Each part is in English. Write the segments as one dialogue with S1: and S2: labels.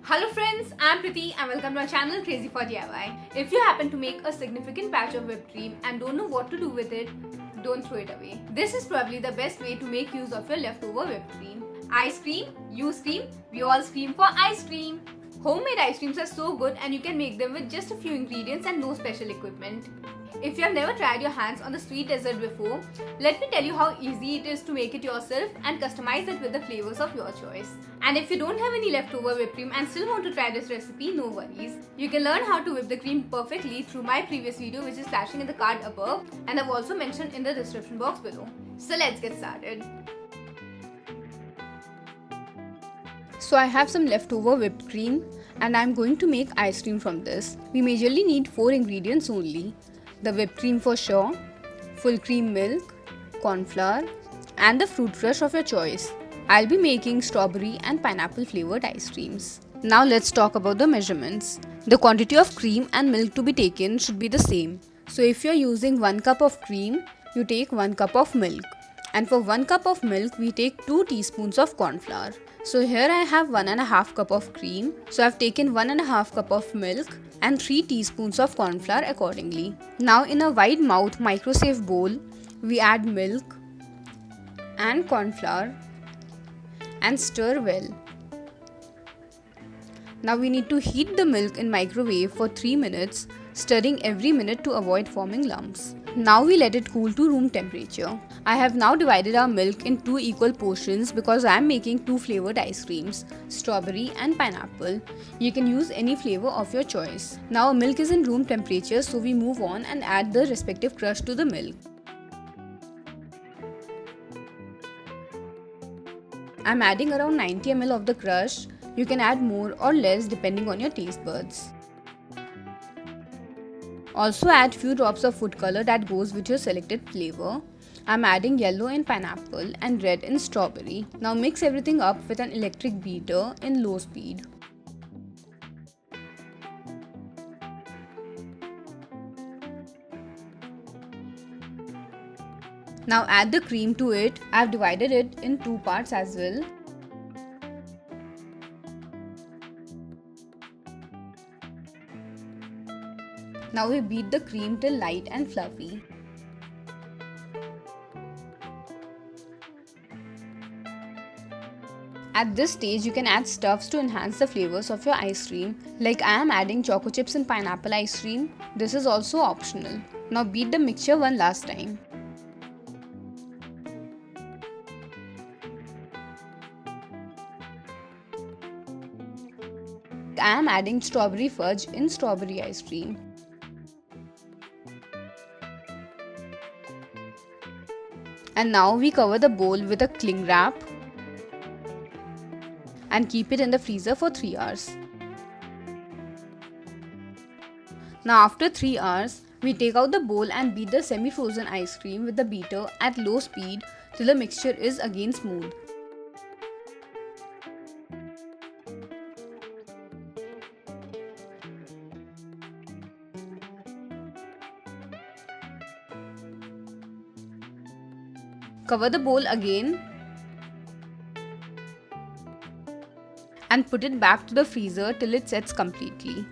S1: Hello friends, I'm Priti and welcome to our channel Krazzy for DIY. If you happen to make a significant batch of whipped cream and don't know what to do with it, don't throw it away. This is probably the best way to make use of your leftover whipped cream. Ice cream, you scream, we all scream for ice cream. Homemade ice creams are so good and you can make them with just a few ingredients and no special equipment. If you have never tried your hands on the sweet dessert before, let me tell you how easy it is to make it yourself and customize it with the flavors of your choice. And if you don't have any leftover whipped cream and still want to try this recipe, no worries. You can learn how to whip the cream perfectly through my previous video, which is flashing in the card above and I've also mentioned in the description box below. So let's get started. So I have some leftover whipped cream and I'm going to make ice cream from this. We majorly need 4 ingredients only. The whipped cream for sure, full cream milk, corn flour, and the fruit crush of your choice. I'll be making strawberry and pineapple flavored ice creams. Now let's talk about the measurements. The quantity of cream and milk to be taken should be the same. So if you're using 1 cup of cream, you take 1 cup of milk. And for 1 cup of milk, we take 2 teaspoons of corn flour. So here I have 1.5 cup of cream. So I've taken 1.5 cup of milk and 3 teaspoons of corn flour accordingly. Now in a wide mouth microsafe bowl, we add milk and corn flour and stir well. Now we need to heat the milk in microwave for 3 minutes, stirring every minute to avoid forming lumps. Now we let it cool to room temperature. I have now divided our milk in 2 equal portions because I am making 2 flavored ice creams, strawberry and pineapple. You can use any flavor of your choice. Now our milk is in room temperature, so we move on and add the respective crush to the milk. I am adding around 90 ml of the crush. You can add more or less depending on your taste buds. Also add few drops of food color that goes with your selected flavor. I'm adding yellow in pineapple and red in strawberry. Now mix everything up with an electric beater in low speed. Now add the cream to it. I've divided it in 2 parts as well. Now we beat the cream till light and fluffy. At this stage, you can add stuffs to enhance the flavors of your ice cream. Like I am adding choco chips in pineapple ice cream. This is also optional. Now beat the mixture one last time. I am adding strawberry fudge in strawberry ice cream. And now we cover the bowl with a cling wrap and keep it in the freezer for 3 hours. Now after 3 hours, we take out the bowl and beat the semi-frozen ice cream with the beater at low speed till the mixture is again smooth. Cover the bowl again and put it back to the freezer till it sets completely.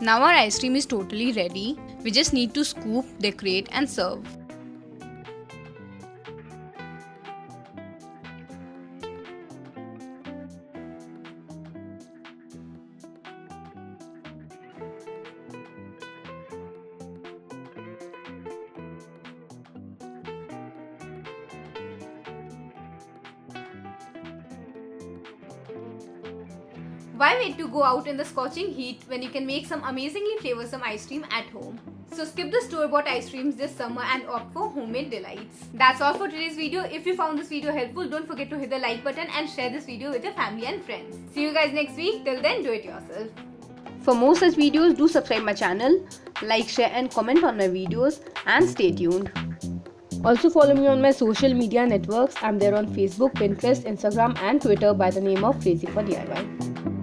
S1: Now our ice cream is totally ready. We just need to scoop, decorate and serve. Why wait to go out in the scorching heat when you can make some amazingly flavorsome ice cream at home? So skip the store-bought ice creams this summer and opt for homemade delights. That's all for today's video. If you found this video helpful, don't forget to hit the like button and share this video with your family and friends. See you guys next week. Till then, do it yourself. For more such videos, do subscribe my channel, like, share and comment on my videos, and stay tuned. Also follow me on my social media networks. I'm there on Facebook, Pinterest, Instagram and Twitter by the name of Krazzy for DIY.